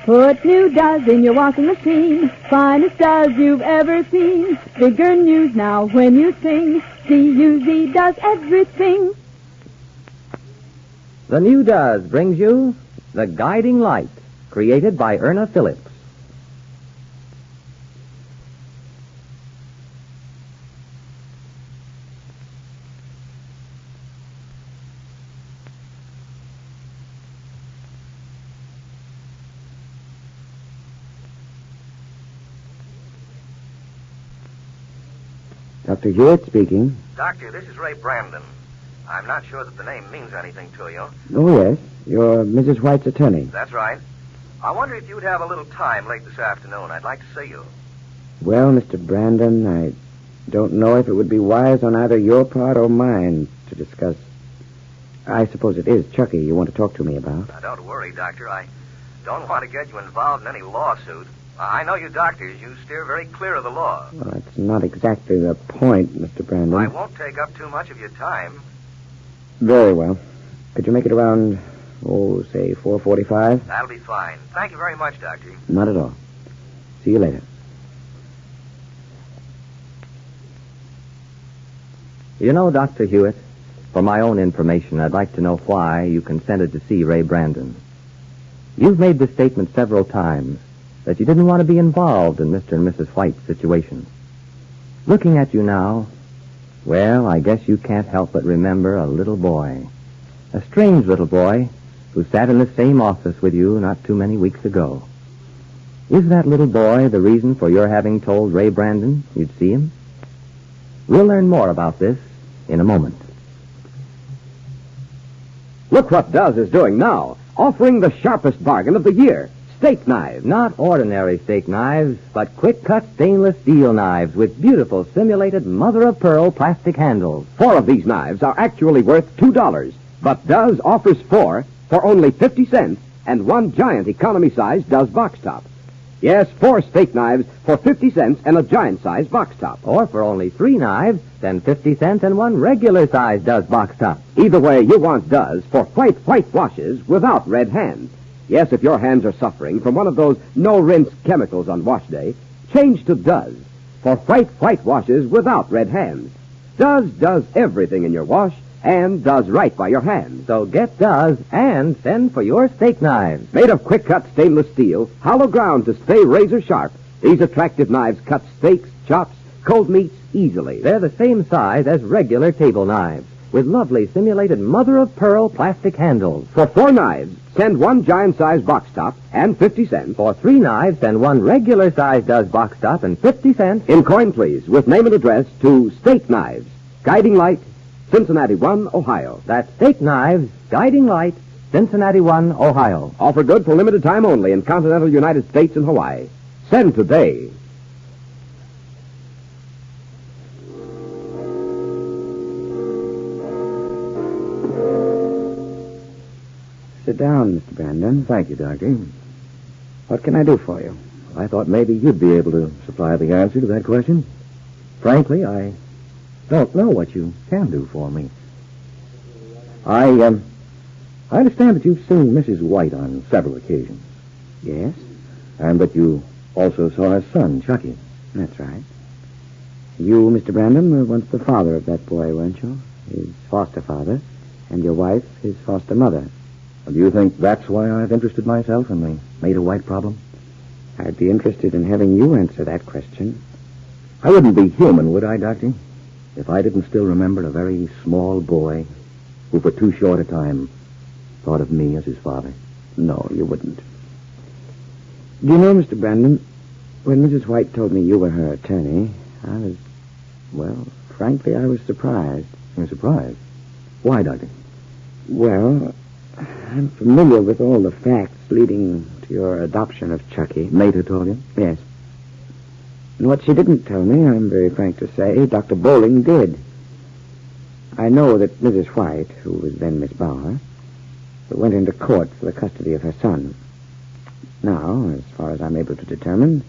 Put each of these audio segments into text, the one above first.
Put new Does in your washing machine. Finest Does you've ever seen. Bigger news now when you sing. D-U-Z does everything. The new Does brings you The Guiding Light, created by Erna Phillips. Dr. Hewitt speaking. Doctor, this is Ray Brandon. I'm not sure that the name means anything to you. Oh, yes. You're Mrs. White's attorney. That's right. I wonder if you'd have a little time late this afternoon. I'd like to see you. Well, Mr. Brandon, I don't know if it would be wise on either your part or mine to discuss. I suppose it is Chucky you want to talk to me about. Now, don't worry, Doctor. I don't want to get you involved in any lawsuit. I know you doctors. You steer very clear of the law. Well, that's not exactly the point, Mr. Brandon. I won't take up too much of your time. Very well. Could you make it around, say 4:45? That'll be fine. Thank you very much, Doctor. Not at all. See you later. You know, Dr. Hewitt, for my own information, I'd like to know why you consented to see Ray Brandon. You've made the statement several times that you didn't want to be involved in Mr. and Mrs. White's situation. Looking at you now, well, I guess you can't help but remember a little boy. A strange little boy who sat in the same office with you not too many weeks ago. Is that little boy the reason for your having told Ray Brandon you'd see him? We'll learn more about this in a moment. Look what Does is doing now, offering the sharpest bargain of the year. Steak knives. Not ordinary steak knives, but quick-cut stainless steel knives with beautiful simulated mother-of-pearl plastic handles. 4 of these knives are actually worth $2, but Does offers 4 for only 50 cents and 1 giant economy-size Does box top. Yes, 4 steak knives for 50 cents and a giant-size box top. Or for only 3 knives, then 50 cents and 1 regular-size Does box top. Either way, you want Does for white washes without red hands. Yes, if your hands are suffering from one of those no-rinse chemicals on wash day, change to Does for white washes without red hands. Does does everything in your wash and does right by your hands. So get Does and send for your steak knives. Made of quick-cut stainless steel, hollow ground to stay razor sharp, these attractive knives cut steaks, chops, cold meats easily. They're the same size as regular table knives, with lovely simulated mother-of-pearl plastic handles. For 4 knives, send 1 giant-size box top and 50 cents. For 3 knives, send 1 regular-size Does box top and 50 cents. In coin, please, with name and address to Steak Knives, Guiding Light, Cincinnati 1, Ohio. That's Steak Knives, Guiding Light, Cincinnati 1, Ohio. Offer good for limited time only in continental United States and Hawaii. Send today. Sit down, Mr. Brandon. Thank you, Doctor. What can I do for you? I thought maybe you'd be able to supply the answer to that question. Frankly, I don't know what you can do for me. I understand that you've seen Mrs. White on several occasions. Yes, And that you also saw her son, Chucky. that's right. You, Mr. Brandon, were once the father of that boy, weren't you? His foster father. And your wife, his foster mother. Do you think that's why I've interested myself in the Maida White problem? I'd be interested in having you answer that question. I wouldn't be human, would I, Doctor? If I didn't still remember a very small boy who for too short a time thought of me as his father. No, you wouldn't. Do you know, Mr. Brandon, when Mrs. White told me you were her attorney, frankly, I was surprised. You're surprised? Why, Doctor? Well, I'm familiar with all the facts leading to your adoption of Chucky. Maida told you? Yes. And what she didn't tell me, I'm very frank to say, Dr. Bowling did. I know that Mrs. White, who was then Miss Bauer, went into court for the custody of her son. Now, as far as I'm able to determine,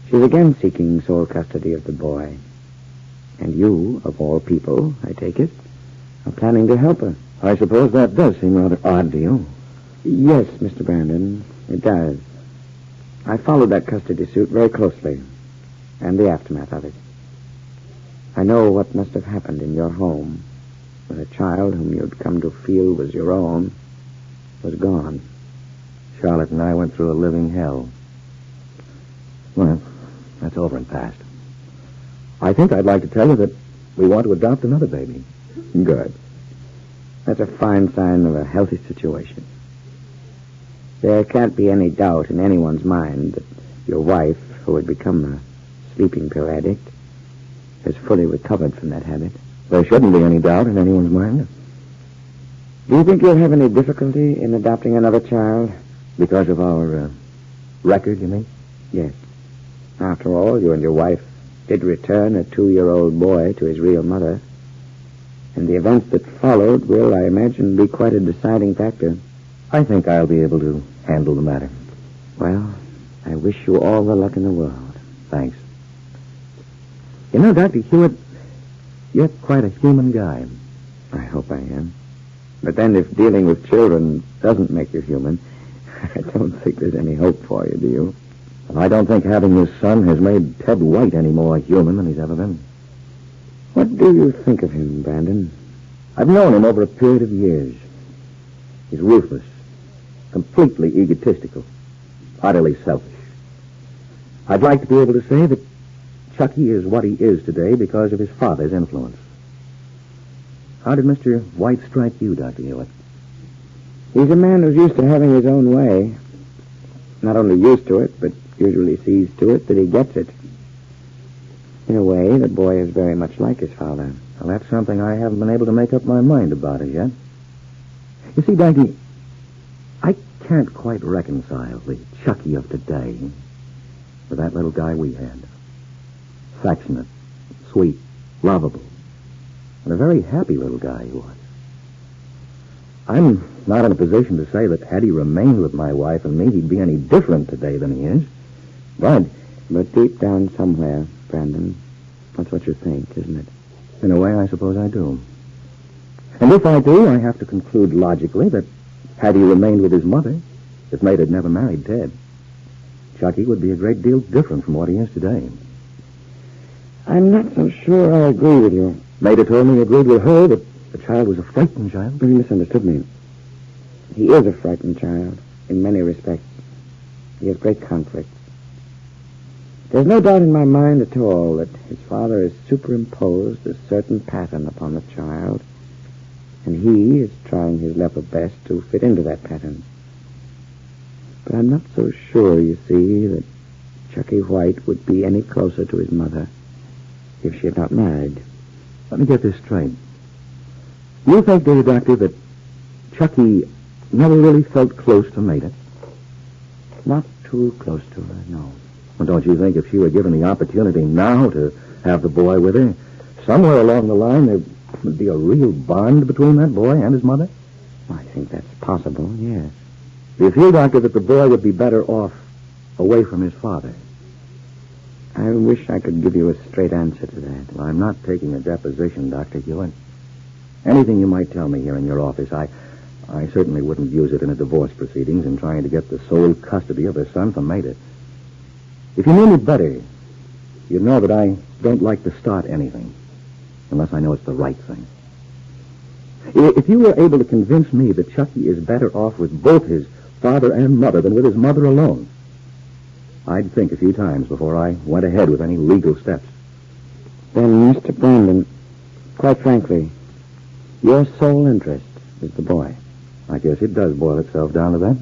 she's again seeking sole custody of the boy. And you, of all people, I take it, are planning to help her. I suppose that does seem rather odd to you. Yes, Mr. Brandon, it does. I followed that custody suit very closely, and the aftermath of it. I know what must have happened in your home when a child whom you'd come to feel was your own was gone. Charlotte and I went through a living hell. Well, that's over and past. I think I'd like to tell you that we want to adopt another baby. Good. That's a fine sign of a healthy situation. There can't be any doubt in anyone's mind that your wife, who had become a sleeping pill addict, has fully recovered from that habit. There shouldn't be any doubt in anyone's mind. Do you think you'll have any difficulty in adopting another child? Because of our record, you mean? Yes. After all, you and your wife did return a 2-year-old boy to his real mother. And the events that followed will, I imagine, be quite a deciding factor. I think I'll be able to handle the matter. Well, I wish you all the luck in the world. Thanks. You know, Dr. Hewitt, you're quite a human guy. I hope I am. But then if dealing with children doesn't make you human, I don't think there's any hope for you, do you? And I don't think having this son has made Ted White any more human than he's ever been. What do you think of him, Brandon? I've known him over a period of years. He's ruthless, completely egotistical, utterly selfish. I'd like to be able to say that Chucky is what he is today because of his father's influence. How did Mr. White strike you, Dr. Hewitt? He's a man who's used to having his own way. Not only used to it, but usually sees to it that he gets it. In a way, the boy is very much like his father. Well, that's something I haven't been able to make up my mind about as yet. You see, Daggy, I can't quite reconcile the Chucky of today with that little guy we had. Affectionate, sweet, lovable, and a very happy little guy he was. I'm not in a position to say that had he remained with my wife and me, he'd be any different today than he is. But deep down somewhere, Brandon, that's what you think, isn't it? In a way, I suppose I do. And if I do, I have to conclude logically that had he remained with his mother, if Mate had never married Ted, Chucky would be a great deal different from what he is today. I'm not so sure I agree with you. Mate told me he agreed with her that the child was a frightened child. But you misunderstood me. He is a frightened child, in many respects. He has great conflicts. There's no doubt in my mind at all that his father has superimposed a certain pattern upon the child, and he is trying his level best to fit into that pattern. But I'm not so sure, you see, that Chucky White would be any closer to his mother if she had not married. Let me get this straight. You think, dear Doctor, that Chucky never really felt close to Maida? Not too close to her, no. Well, don't you think if she were given the opportunity now to have the boy with her, somewhere along the line there would be a real bond between that boy and his mother? I think that's possible, yes. Do you feel, Doctor, that the boy would be better off away from his father? I wish I could give you a straight answer to that. Well, I'm not taking a deposition, Dr. Hewitt. Anything you might tell me here in your office, I certainly wouldn't use it in a divorce proceedings in trying to get the sole custody of her son from Maida. If you knew me better, you'd know that I don't like to start anything unless I know it's the right thing. If you were able to convince me that Chucky is better off with both his father and mother than with his mother alone, I'd think a few times before I went ahead with any legal steps. Then, Mr. Brandon, quite frankly, your sole interest is the boy. I guess it does boil itself down to that.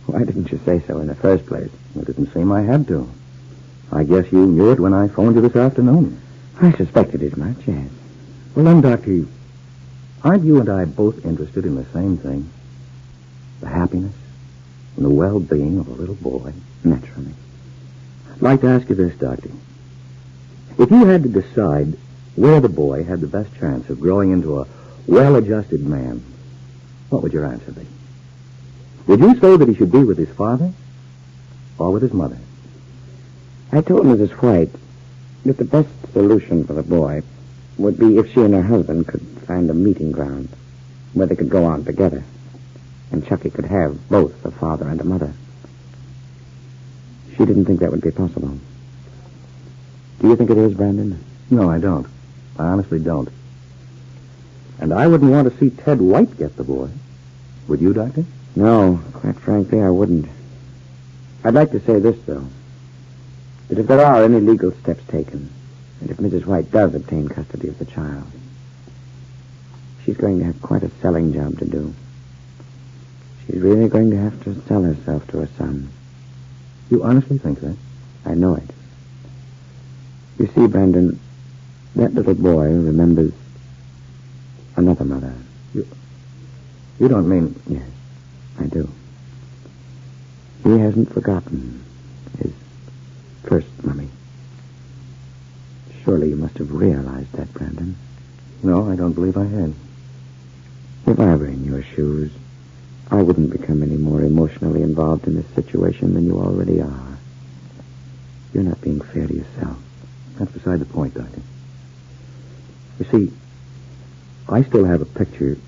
Why didn't you say so in the first place? It didn't seem I had to. I guess you knew it when I phoned you this afternoon. I suspected as much, yes. Well, then, Doctor, aren't you and I both interested in the same thing? The happiness and the well-being of a little boy? Naturally. I'd like to ask you this, Doctor. If you had to decide where the boy had the best chance of growing into a well-adjusted man, what would your answer be? Would you say that he should be with his father or with his mother? I told Mrs. White that the best solution for the boy would be if she and her husband could find a meeting ground where they could go on together. and Chucky could have both a father and a mother. She didn't think that would be possible. Do you think it is, Brandon? No, I don't. I honestly don't. And I wouldn't want to see Ted White get the boy. Would you, Doctor? No, quite frankly, I wouldn't. I'd like to say this, though. That if there are any legal steps taken, and if Mrs. White does obtain custody of the child, she's going to have quite a selling job to do. She's really going to have to sell herself to her son. You honestly think that? I know it. You see, Brandon, that little boy remembers another mother. You don't mean... Yes, I do. He hasn't forgotten his first mummy. Surely you must have realized that, Brandon. No, I don't believe I had. If I were in your shoes, I wouldn't become any more emotionally involved in this situation than you already are. You're not being fair to yourself. That's beside the point, Doctor. You see, I still have a picture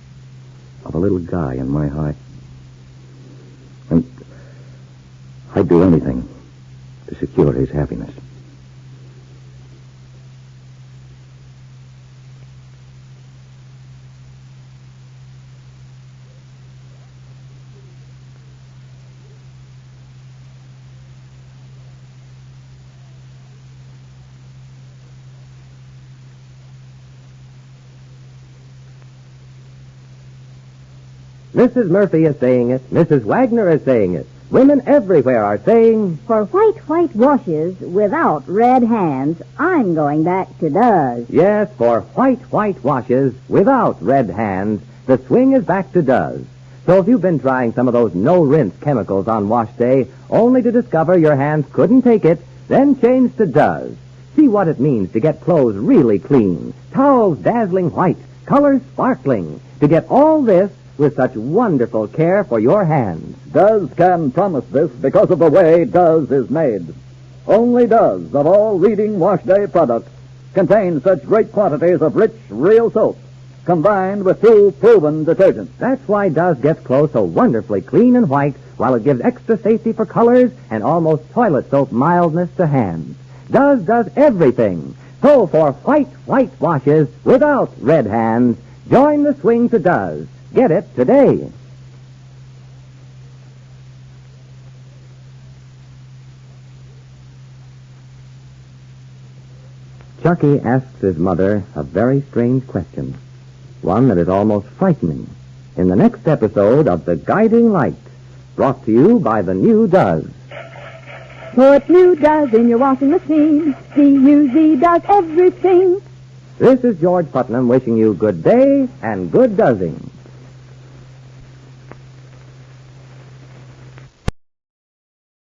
of a little guy in my heart. And I'd do anything to secure his happiness. Mrs. Murphy is saying it. Mrs. Wagner is saying it. Women everywhere are saying... For white washes without red hands, I'm going back to Does. Yes, for white washes without red hands, the swing is back to Does. So if you've been trying some of those no-rinse chemicals on wash day, only to discover your hands couldn't take it, then change to Does. See what it means to get clothes really clean, towels dazzling white, colors sparkling. To get all this with such wonderful care for your hands. Does can promise this because of the way Does is made. Only Does, of all leading wash day products, contain such great quantities of rich, real soap, combined with 2 proven detergents. That's why Does gets clothes so wonderfully clean and white, while it gives extra safety for colors and almost toilet soap mildness to hands. Does does everything. So for white washes without red hands, join the swing to Does. Get it today. Chucky asks his mother a very strange question, one that is almost frightening, in the next episode of The Guiding Light, brought to you by the new Does. Put new Does in your washing machine. D-U-Z does everything. This is George Putnam wishing you good day and good dozing.